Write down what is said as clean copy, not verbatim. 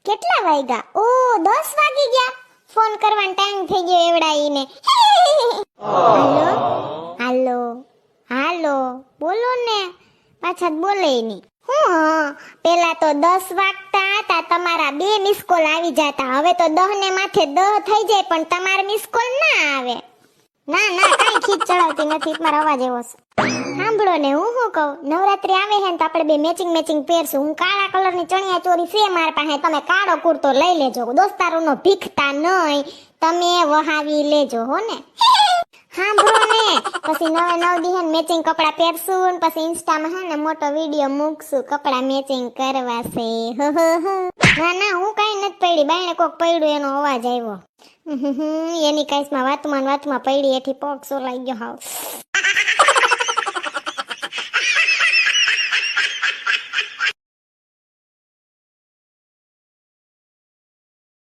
કેટલા વાગ્યા? ઓ 10 વાગી ગયા. ફોન કરવાનો ટાઈમ થઈ ગયો એવડા ઈને. હાલો હાલો હાલો બોલો ને. પાછા બોલે નહીં. હું પેલા તો 10 વાગતા હતા તમારા 2 મિસ કોલ આવી જતા. હવે તો 10 ને માથે 10 થઈ જાય પણ તમારા મિસ કોલ ના આવે. ના ના કાઈ ખીચ ચડાવતી નથી. તમારો અવાજ એવો છે. સાંભળો ને હું શું કહું, નવરાત્રી આવે છે ને તો આપણે બે મેચિંગ પહેરશું. હું કાળા કલરની ચણિયા ચોરી છે મારા પાસે, તમે કાળો કુર્તો લઈ લેજો. દોસ્તારોનો ભીખતા નહીં, તમે વહાવી લેજો હો ને. સાંભળો ને, પછી 9 દી મેચિંગ કપડા પહેરશું ને પછી ઇન્સ્ટામાં હે ને મોટો વિડિયો મૂકશું. કપડા મેચિંગ કરવા છે. ના ના હું કઈ નથી પડી. બાયણે કોક પડ્યું એનો અવાજ આવ્યો. એની કાઈસમાં વાતમાં પડી એથી પગ સોલાઈ ગયો હાવ.